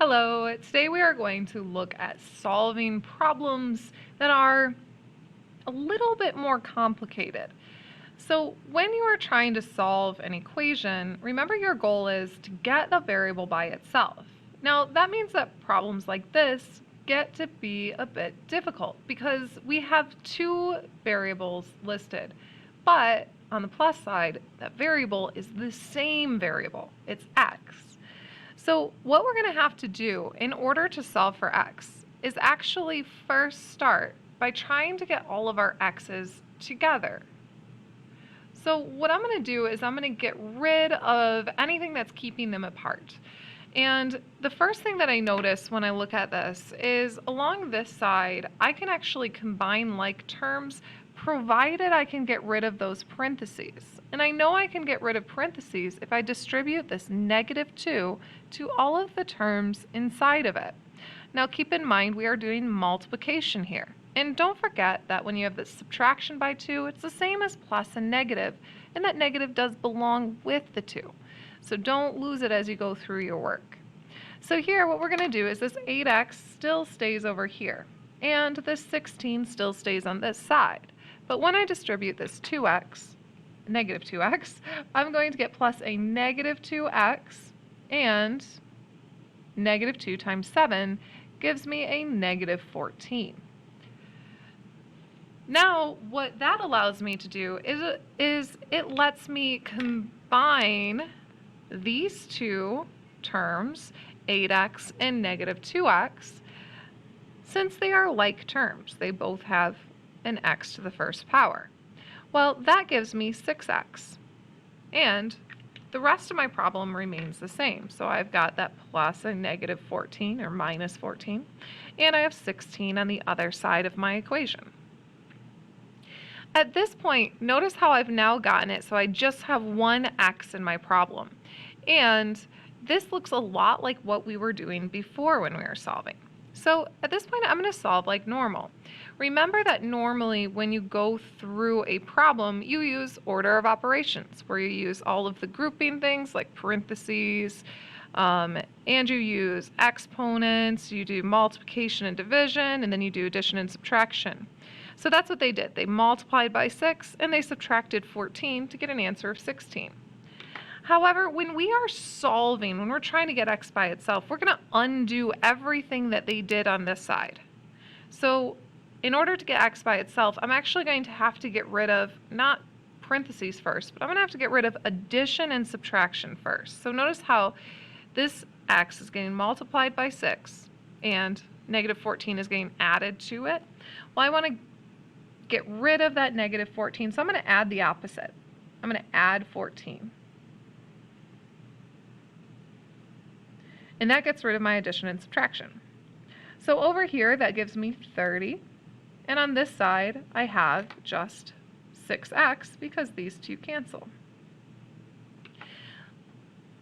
Hello, today we are going to look at solving problems that are a little bit more complicated. So when you are trying to solve an equation, remember your goal is to get the variable by itself. Now that means that problems like this get to be a bit difficult because we have two variables listed, but on the plus side, that variable is the same variable, it's x. So what we're going to have to do in order to solve for x is actually first start by trying to get all of our x's together. So what I'm going to do is I'm going to get rid of anything that's keeping them apart. And the first thing that I notice when I look at this is along this side, I can actually combine like terms provided I can get rid of those parentheses. And I know I can get rid of parentheses if I distribute this -2 to all of the terms inside of it. Now keep in mind we are doing multiplication here. And don't forget that when you have the subtraction by 2, it's the same as plus and negative, and that negative does belong with the 2. So don't lose it as you go through your work. So here what we're going to do is this 8x still stays over here, and this 16 still stays on this side. But when I distribute this -2x, I'm going to get plus a -2x, and -2 times 7 gives me a -14. Now, what that allows me to do is it lets me combine these two terms, 8x and -2x, since they are like terms. They both have an x to the first power. Well, that gives me 6x. And the rest of my problem remains the same. So I've got that plus a -14 or -14, and I have 16 on the other side of my equation. At this point, notice how I've now gotten it so I just have one x in my problem. And this looks a lot like what we were doing before when we were solving. So at this point, I'm going to solve like normal. Remember that normally when you go through a problem, you use order of operations, where you use all of the grouping things like parentheses, and you use exponents, you do multiplication and division, and then you do addition and subtraction. So that's what they did. They multiplied by 6 and they subtracted 14 to get an answer of 16. However, when we are solving, when we're trying to get x by itself, we're going to undo everything that they did on this side. So in order to get x by itself, I'm actually going to have to get rid of, not parentheses first, but I'm going to have to get rid of addition and subtraction first. So notice how this x is getting multiplied by 6 and -14 is getting added to it. Well, I want to get rid of that -14, so I'm going to add the opposite. I'm going to add 14. And that gets rid of my addition and subtraction. So over here, that gives me 30. And on this side, I have just 6x because these two cancel.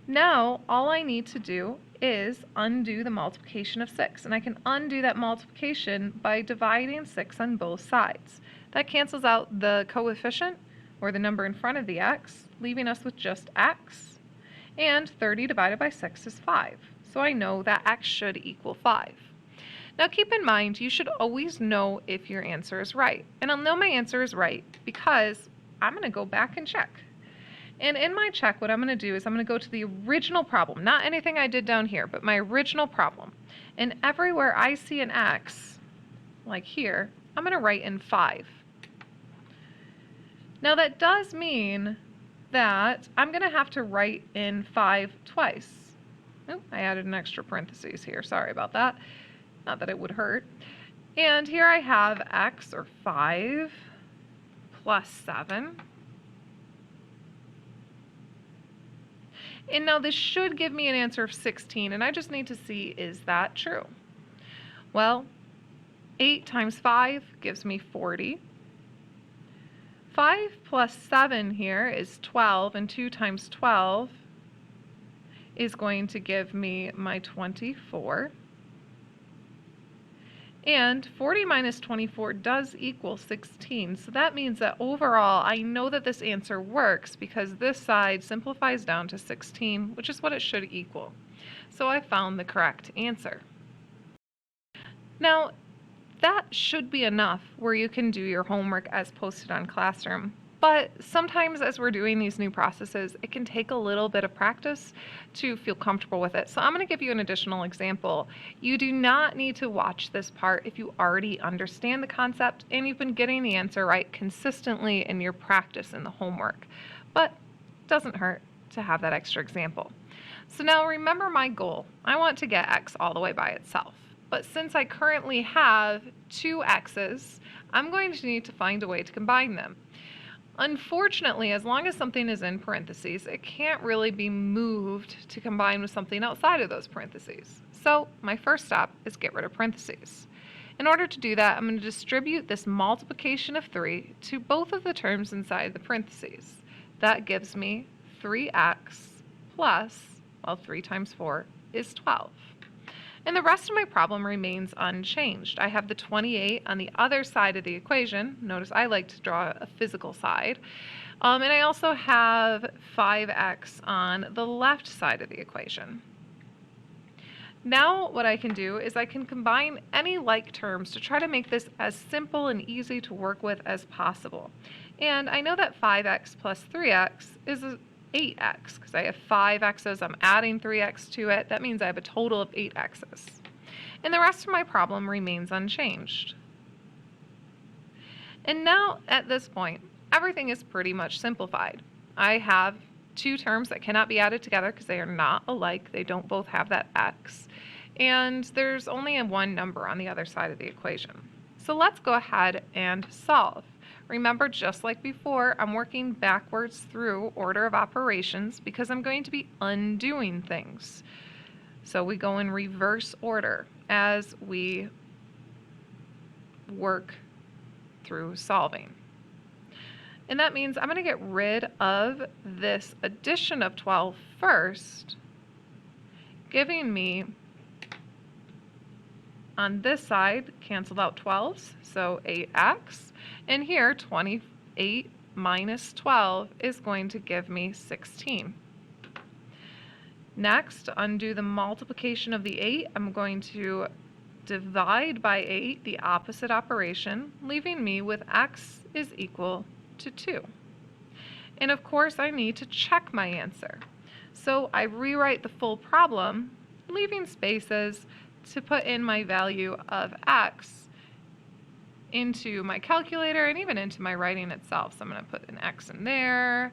Now, all I need to do is undo the multiplication of 6. And I can undo that multiplication by dividing 6 on both sides. That cancels out the coefficient, or the number in front of the x, leaving us with just x. And 30 divided by 6 is 5. So I know that x should equal 5. Now keep in mind, you should always know if your answer is right. And I'll know my answer is right because I'm going to go back and check. And in my check, what I'm going to do is I'm going to go to the original problem, not anything I did down here, but my original problem. And everywhere I see an x, like here, I'm going to write in 5. Now that does mean that I'm going to have to write in 5 twice. Oh, I added an extra parentheses here. Sorry about that. Not that it would hurt. And here I have x, or 5, plus 7. And now this should give me an answer of 16, and I just need to see, is that true? Well, 8 times 5 gives me 40. 5 plus 7 here is 12, and 2 times 12 is going to give me my 24. And 40 minus 24 does equal 16. So that means that overall, I know that this answer works because this side simplifies down to 16, which is what it should equal. So I found the correct answer. Now, that should be enough where you can do your homework as posted on Classroom. But sometimes as we're doing these new processes, it can take a little bit of practice to feel comfortable with it. So I'm going to give you an additional example. You do not need to watch this part if you already understand the concept and you've been getting the answer right consistently in your practice in the homework. But it doesn't hurt to have that extra example. So now remember my goal. I want to get x all the way by itself. But since I currently have two x's, I'm going to need to find a way to combine them. Unfortunately, as long as something is in parentheses, it can't really be moved to combine with something outside of those parentheses. So my first step is get rid of parentheses. In order to do that, I'm going to distribute this multiplication of 3 to both of the terms inside the parentheses. That gives me 3x plus, well, 3 times 4 is 12. And the rest of my problem remains unchanged. I have the 28 on the other side of the equation. Notice I like to draw a physical side. And I also have 5x on the left side of the equation. Now what I can do is I can combine any like terms to try to make this as simple and easy to work with as possible. And I know that 5x plus 3x is 8x, because I have 5 x's, I'm adding 3x to it. That means I have a total of 8 x's. And the rest of my problem remains unchanged. And now, at this point, everything is pretty much simplified. I have two terms that cannot be added together because they are not alike. They don't both have that x. And there's only one number on the other side of the equation. So let's go ahead and solve. Remember, just like before, I'm working backwards through order of operations because I'm going to be undoing things. So we go in reverse order as we work through solving. And that means I'm going to get rid of this addition of 12 first, giving me, on this side, canceled out 12s, so 8x. And here, 28 minus 12 is going to give me 16. Next, to undo the multiplication of the 8, I'm going to divide by 8, the opposite operation, leaving me with x is equal to 2. And of course, I need to check my answer. So I rewrite the full problem, leaving spaces to put in my value of x into my calculator and even into my writing itself. So I'm going to put an x in there.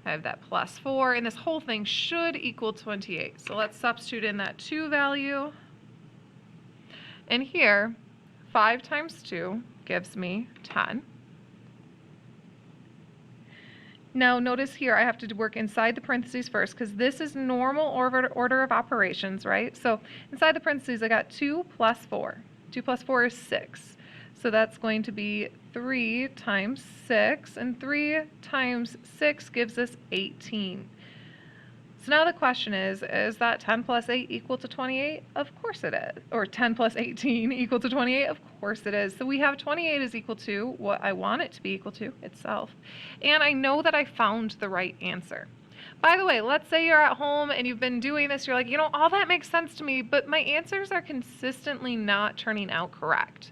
I have that plus 4, and this whole thing should equal 28. So let's substitute in that 2 value. And here, 5 times 2 gives me 10. Now notice here I have to work inside the parentheses first because this is normal order of operations, right? So inside the parentheses I got 2 plus 4. 2 plus 4 is 6. So that's going to be 3 times 6, and 3 times 6 gives us 18. So now the question is that 10 plus 8 equal to 28? Of course it is. Or 10 plus 18 equal to 28? Of course it is. So we have 28 is equal to what I want it to be equal to, itself. And I know that I found the right answer. By the way, let's say you're at home and you've been doing this, you're like, you know, all that makes sense to me, but my answers are consistently not turning out correct.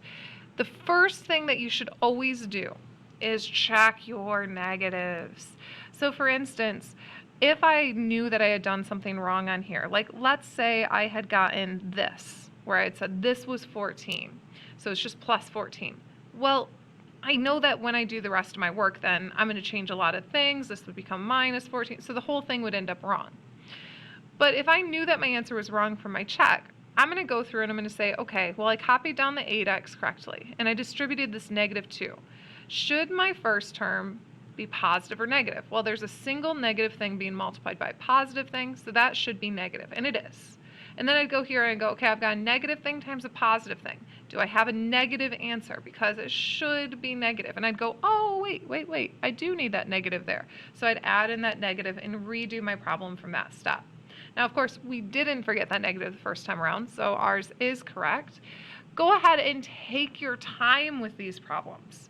The first thing that you should always do is check your negatives. So for instance, if I knew that I had done something wrong on here, like let's say I had gotten this, where I had said this was 14, so it's just plus 14. Well, I know that when I do the rest of my work, then I'm going to change a lot of things. This would become minus 14, so the whole thing would end up wrong. But if I knew that my answer was wrong from my check, I'm going to go through and I'm going to say, okay, well, I copied down the 8x correctly, and I distributed this negative 2. Should my first term be positive or negative? Well, there's a single negative thing being multiplied by a positive thing, so that should be negative, and it is. And then I'd go here and go, okay, I've got a negative thing times a positive thing. Do I have a negative answer? Because it should be negative. And I'd go, oh, wait, I do need that negative there. So I'd add in that negative and redo my problem from that step. Now, of course, we didn't forget that negative the first time around, so ours is correct. Go ahead and take your time with these problems.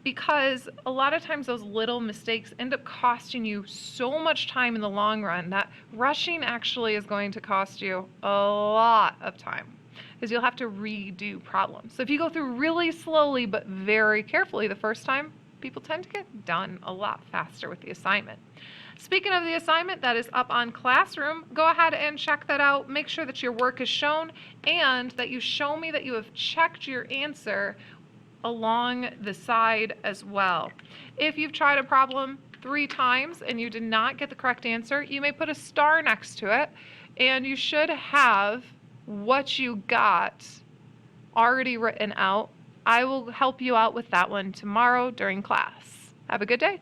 because a lot of times those little mistakes end up costing you so much time in the long run that rushing actually is going to cost you a lot of time because you'll have to redo problems. So if you go through really slowly but very carefully the first time, people tend to get done a lot faster with the assignment. Speaking of the assignment that is up on Classroom, go ahead and check that out. Make sure that your work is shown and that you show me that you have checked your answer along the side as well. If you've tried a problem 3 times and you did not get the correct answer, you may put a star next to it, and you should have what you got already written out. I will help you out with that one tomorrow during class. Have a good day.